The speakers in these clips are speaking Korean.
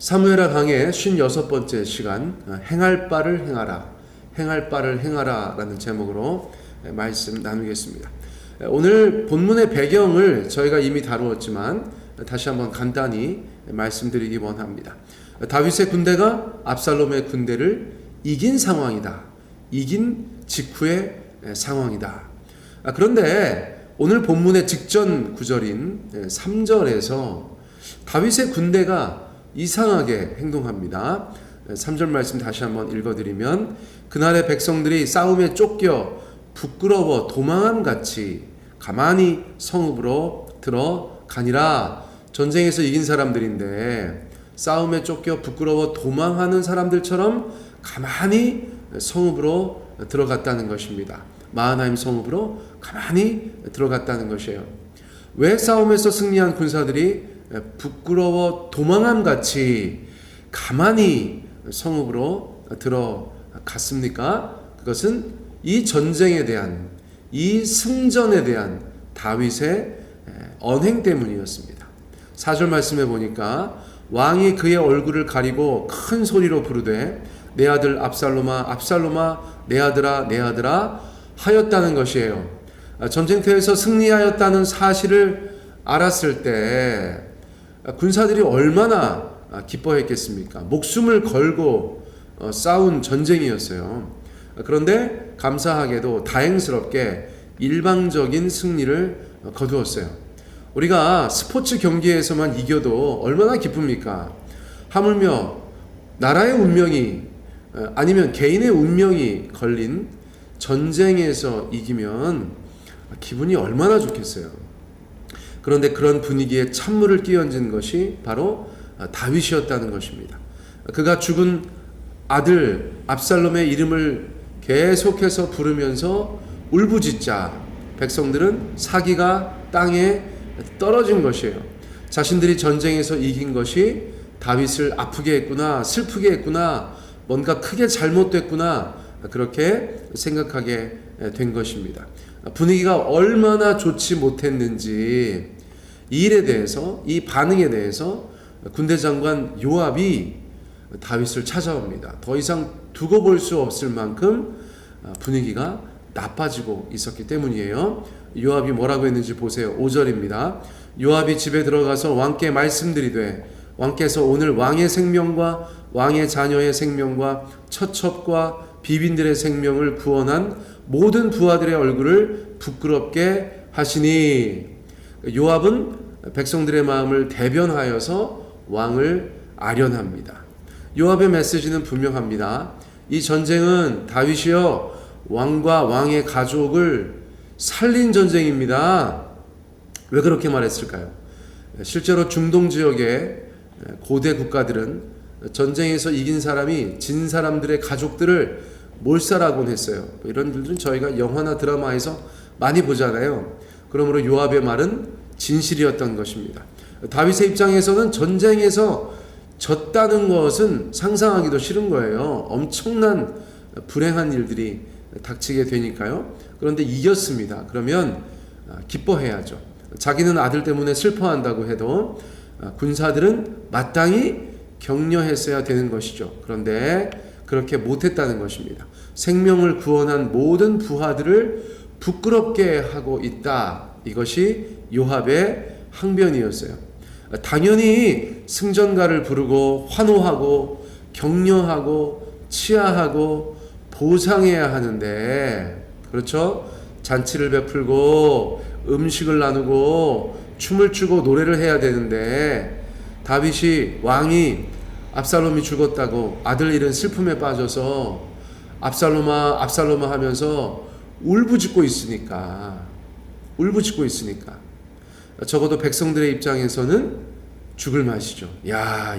사무엘하 강의 56번째 시간, 행할 바를 행하라, 행할 바를 행하라 라는 제목으로 말씀 나누겠습니다. 오늘 본문의 배경을 저희가 이미 다루었지만 다시 한번 간단히 말씀드리기 원합니다. 다윗의 군대가 압살롬의 군대를 이긴 상황이다. 이긴 직후의 상황이다. 그런데 오늘 본문의 직전 구절인 3절에서 다윗의 군대가 이상하게 행동합니다. 3절 말씀 다시 한번 읽어드리면, 그날의 백성들이 싸움에 쫓겨 부끄러워 도망함같이 가만히 성읍으로 들어가니라. 전쟁에서 이긴 사람들인데 싸움에 쫓겨 부끄러워 도망하는 사람들처럼 가만히 성읍으로 들어갔다는 것입니다. 마하나임 성읍으로 가만히 들어갔다는 것이에요. 왜 싸움에서 승리한 군사들이 부끄러워 도망함같이 가만히 성읍으로 들어갔습니까? 그것은 이 전쟁에 대한, 이 승전에 대한 다윗의 언행 때문이었습니다. 4절 말씀해 보니까 왕이 그의 얼굴을 가리고 큰 소리로 부르되 내 아들 압살롬아 압살롬아 내 아들아 내 아들아 하였다는 것이에요. 전쟁터에서 승리하였다는 사실을 알았을 때 군사들이 얼마나 기뻐했겠습니까? 목숨을 걸고 싸운 전쟁이었어요. 그런데 감사하게도 다행스럽게 일방적인 승리를 거두었어요. 우리가 스포츠 경기에서만 이겨도 얼마나 기쁩니까? 하물며 나라의 운명이 아니면 개인의 운명이 걸린 전쟁에서 이기면 기분이 얼마나 좋겠어요. 그런데 그런 분위기에 찬물을 끼얹은 것이 바로 다윗이었다는 것입니다. 그가 죽은 아들 압살롬의 이름을 계속해서 부르면서 울부짖자 백성들은 사기가 땅에 떨어진 것이에요. 자신들이 전쟁에서 이긴 것이 다윗을 아프게 했구나, 슬프게 했구나, 뭔가 크게 잘못됐구나, 그렇게 생각하게 된 것입니다. 분위기가 얼마나 좋지 못했는지 이 일에 대해서, 이 반응에 대해서 군대 장관 요압이 다윗을 찾아옵니다. 더 이상 두고 볼 수 없을 만큼 분위기가 나빠지고 있었기 때문이에요. 요압이 뭐라고 했는지 보세요. 5절입니다. 요압이 집에 들어가서 왕께 말씀드리되 왕께서 오늘 왕의 생명과 왕의 자녀의 생명과 처첩과 비빈들의 생명을 구원한 모든 부하들의 얼굴을 부끄럽게 하시니. 요압은 백성들의 마음을 대변하여서 왕을 아련합니다. 요압의 메시지는 분명합니다. 이 전쟁은 다윗이여 왕과 왕의 가족을 살린 전쟁입니다. 왜 그렇게 말했을까요? 실제로 중동 지역의 고대 국가들은 전쟁에서 이긴 사람이 진 사람들의 가족들을 몰살하곤 했어요. 이런 일들은 저희가 영화나 드라마에서 많이 보잖아요. 그러므로 요압의 말은 진실이었던 것입니다. 다윗의 입장에서는 전쟁에서 졌다는 것은 상상하기도 싫은 거예요. 엄청난 불행한 일들이 닥치게 되니까요. 그런데 이겼습니다. 그러면 기뻐해야죠. 자기는 아들 때문에 슬퍼한다고 해도 군사들은 마땅히 격려했어야 되는 것이죠. 그런데 그렇게 못했다는 것입니다. 생명을 구원한 모든 부하들을 부끄럽게 하고 있다. 이것이 요압의 항변이었어요. 당연히 승전가를 부르고 환호하고 격려하고 치하하고 보상해야 하는데, 그렇죠? 잔치를 베풀고 음식을 나누고 춤을 추고 노래를 해야 되는데 다윗이 왕이 압살롬이 죽었다고 아들 잃은 슬픔에 빠져서 압살롬아 압살롬아 하면서 울부짖고 있으니까 적어도 백성들의 입장에서는 죽을 맛이죠. 야,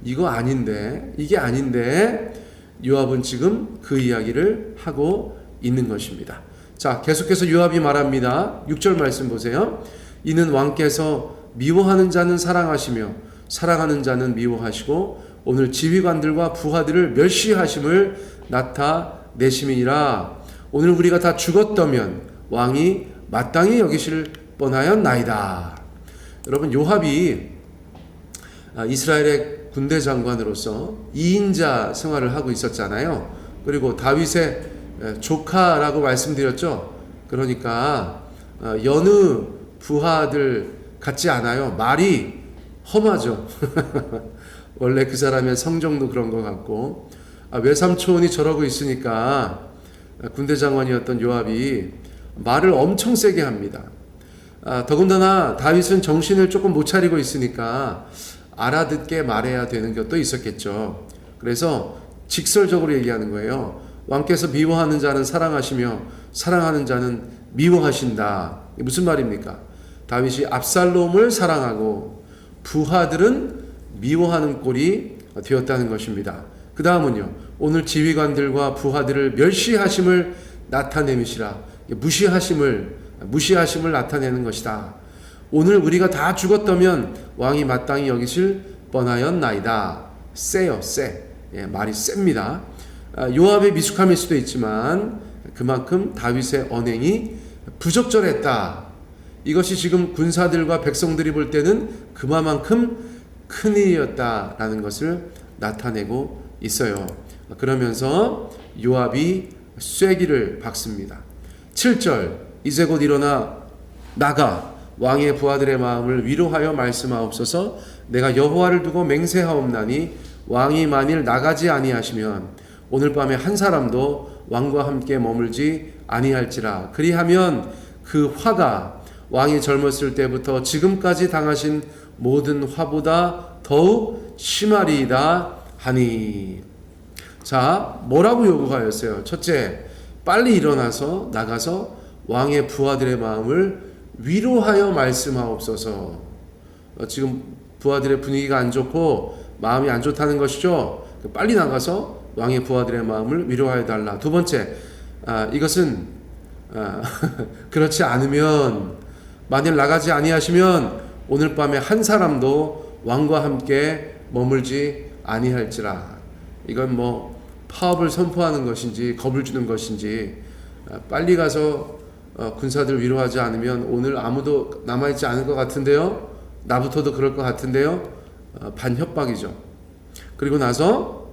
이거 아닌데, 이게 아닌데 요압은 지금 그 이야기를 하고 있는 것입니다. 자, 계속해서 요압이 말합니다. 6절 말씀 보세요. 이는 왕께서 미워하는 자는 사랑하시며 사랑하는 자는 미워하시고 오늘 지휘관들과 부하들을 멸시하심을 나타내심이니라. 오늘 우리가 다 죽었다면 왕이 마땅히 여기실 뻔하였나이다. 여러분, 요압이 이스라엘의 군대 장관으로서 2인자 생활을 하고 있었잖아요. 그리고 다윗의 조카라고 말씀드렸죠. 그러니까 여느 부하들 같지 않아요. 말이 험하죠. 원래 그 사람의 성정도 그런 것 같고, 외삼촌이 저러고 있으니까 군대 장관이었던 요압이 말을 엄청 세게 합니다. 더군다나 다윗은 정신을 조금 못 차리고 있으니까 알아듣게 말해야 되는 것도 있었겠죠. 그래서 직설적으로 얘기하는 거예요. 왕께서 미워하는 자는 사랑하시며 사랑하는 자는 미워하신다. 이게 무슨 말입니까? 다윗이 압살롬을 사랑하고 부하들은 미워하는 꼴이 되었다는 것입니다. 그 다음은요, 오늘 지휘관들과 부하들을 멸시하심을 나타내미시라. 무시하심을 나타내는 것이다. 오늘 우리가 다 죽었다면 왕이 마땅히 여기실 뻔하였나이다. 세요, 세. 말이 셉니다. 요압의 미숙함일 수도 있지만 그만큼 다윗의 언행이 부적절했다. 이것이 지금 군사들과 백성들이 볼 때는 그만큼 큰일이었다라는 것을 나타내고 있어요. 그러면서 요압이 쐐기를 박습니다. 7절, 이제 곧 일어나 나가 왕의 부하들의 마음을 위로하여 말씀하옵소서. 내가 여호와를 두고 맹세하옵나니 왕이 만일 나가지 아니하시면 오늘 밤에 한 사람도 왕과 함께 머물지 아니할지라. 그리하면 그 화가 왕이 젊었을 때부터 지금까지 당하신 모든 화보다 더욱 심하리이다 하니. 자, 뭐라고 요구하였어요? 첫째, 빨리 일어나서 나가서 왕의 부하들의 마음을 위로하여 말씀하옵소서. 지금 부하들의 분위기가 안 좋고 마음이 안 좋다는 것이죠. 빨리 나가서 왕의 부하들의 마음을 위로하여 달라. 두 번째, 이것은 그렇지 않으면, 만일 나가지 아니하시면 오늘 밤에 한 사람도 왕과 함께 머물지 아니할지라. 이건 뭐 파업을 선포하는 것인지 겁을 주는 것인지, 빨리 가서 군사들 위로하지 않으면 오늘 아무도 남아있지 않을 것 같은데요. 나부터도 그럴 것 같은데요. 반협박이죠. 그리고 나서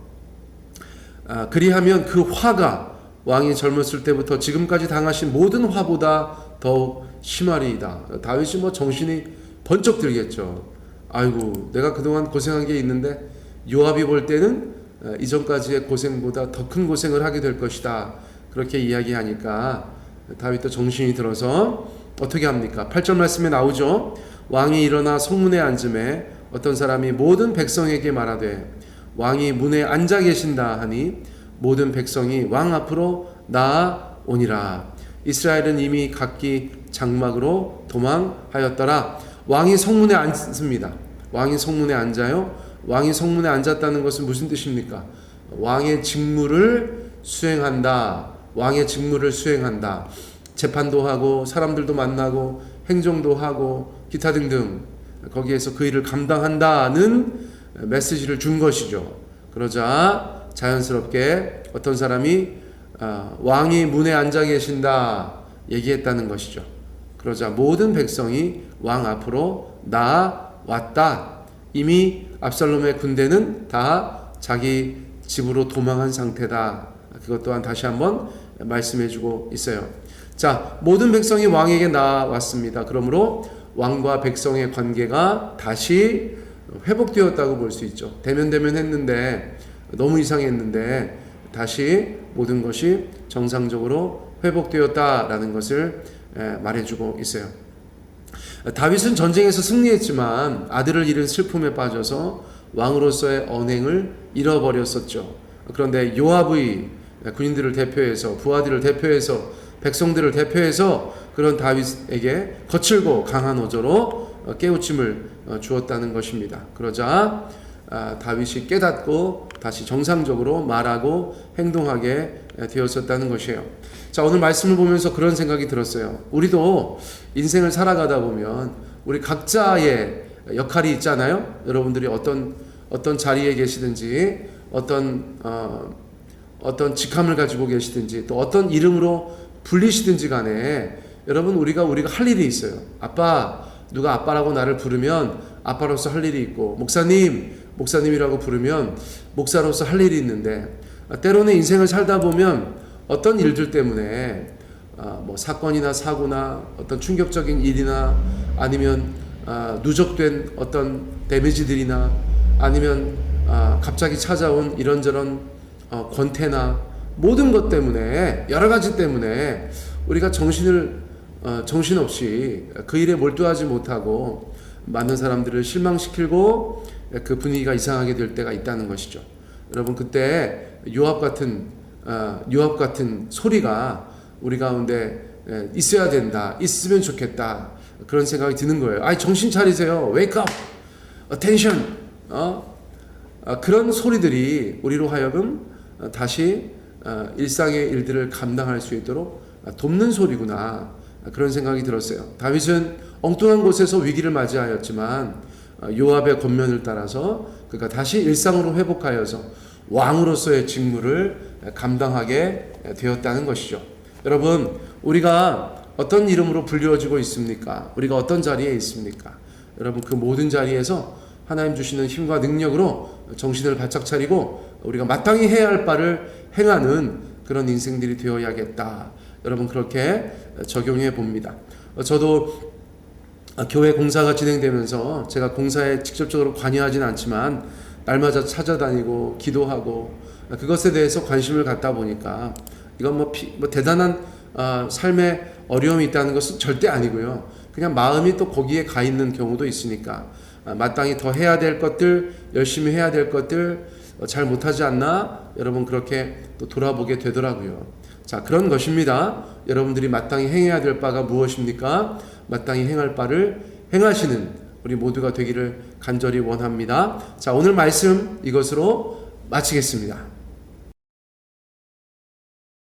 그리하면 그 화가 왕이 젊었을 때부터 지금까지 당하신 모든 화보다 더욱 심하리이다. 다윗이 뭐 정신이 번쩍 들겠죠. 아이고, 내가 그동안 고생한 게 있는데 요압이 볼 때는 이전까지의 고생보다 더 큰 고생을 하게 될 것이다. 그렇게 이야기하니까 다윗도 정신이 들어서 어떻게 합니까? 8절 말씀에 나오죠. 왕이 일어나 성문에 앉음에 어떤 사람이 모든 백성에게 말하되 왕이 문에 앉아 계신다 하니 모든 백성이 왕 앞으로 나아오니라. 이스라엘은 이미 각기 장막으로 도망하였더라. 왕이 성문에 앉습니다. 왕이 성문에 앉아요. 왕이 성문에 앉았다는 것은 무슨 뜻입니까? 왕의 직무를 수행한다. 왕의 직무를 수행한다. 재판도 하고 사람들도 만나고 행정도 하고 기타 등등 거기에서 그 일을 감당한다는 메시지를 준 것이죠. 그러자 자연스럽게 어떤 사람이 왕이 문에 앉아 계신다 얘기했다는 것이죠. 그러자 모든 백성이 왕 앞으로 나왔다. 이미 압살롬의 군대는 다 자기 집으로 도망한 상태다. 그것 또한 다시 한번 말씀해주고 있어요. 자, 모든 백성이 왕에게 나왔습니다. 그러므로 왕과 백성의 관계가 다시 회복되었다고 볼 수 있죠. 대면했는데 너무 이상했는데 다시 모든 것이 정상적으로 회복되었다라는 것을 말해주고 있어요. 다윗은 전쟁에서 승리했지만 아들을 잃은 슬픔에 빠져서 왕으로서의 언행을 잃어버렸었죠. 그런데 요압의 군인들을 대표해서, 부하들을 대표해서, 백성들을 대표해서 그런 다윗에게 거칠고 강한 어조로 깨우침을 주었다는 것입니다. 그러자 다윗이 깨닫고 다시 정상적으로 말하고 행동하게 되었었다는 것이에요. 자, 오늘 말씀을 보면서 그런 생각이 들었어요. 우리도 인생을 살아가다 보면 우리 각자의 역할이 있잖아요. 여러분들이 어떤 자리에 계시든지 어떤 직함을 가지고 계시든지 또 어떤 이름으로 불리시든지 간에 여러분 우리가 할 일이 있어요. 누가 아빠라고 나를 부르면 아빠로서 할 일이 있고, 목사님이라고 부르면 목사로서 할 일이 있는데, 때로는 인생을 살다 보면 어떤 일들 때문에 뭐 사건이나 사고나 어떤 충격적인 일이나 아니면 누적된 어떤 데미지들이나 아니면 갑자기 찾아온 이런저런 권태나 모든 것 때문에, 여러 가지 때문에 우리가 정신없이 그 일에 몰두하지 못하고 많은 사람들을 실망시키고 그 분위기가 이상하게 될 때가 있다는 것이죠. 여러분, 그때 요압 같은 소리가 우리 가운데 있어야 된다, 있으면 좋겠다, 그런 생각이 드는 거예요. 아이, 정신 차리세요. Wake up, attention. 그런 소리들이 우리로 하여금 다시 일상의 일들을 감당할 수 있도록 돕는 소리구나, 그런 생각이 들었어요. 다윗은 엉뚱한 곳에서 위기를 맞이하였지만 요압의 권면을 따라서 그가 다시 일상으로 회복하여서 왕으로서의 직무를 감당하게 되었다는 것이죠. 여러분, 우리가 어떤 이름으로 불리워지고 있습니까? 우리가 어떤 자리에 있습니까? 여러분, 그 모든 자리에서 하나님 주시는 힘과 능력으로 정신을 바짝 차리고 우리가 마땅히 해야 할 바를 행하는 그런 인생들이 되어야겠다. 여러분, 그렇게 적용해 봅니다. 저도 교회 공사가 진행되면서 제가 공사에 직접적으로 관여하진 않지만 날마다 찾아다니고 기도하고 그것에 대해서 관심을 갖다 보니까 이건 뭐 대단한 삶의 어려움이 있다는 것은 절대 아니고요. 그냥 마음이 또 거기에 가 있는 경우도 있으니까 마땅히 더 해야 될 것들, 열심히 해야 될 것들 잘 못하지 않나? 여러분, 그렇게 또 돌아보게 되더라고요. 자, 그런 것입니다. 여러분들이 마땅히 행해야 될 바가 무엇입니까? 마땅히 행할 바를 행하시는 우리 모두가 되기를 간절히 원합니다. 자, 오늘 말씀 이것으로 마치겠습니다.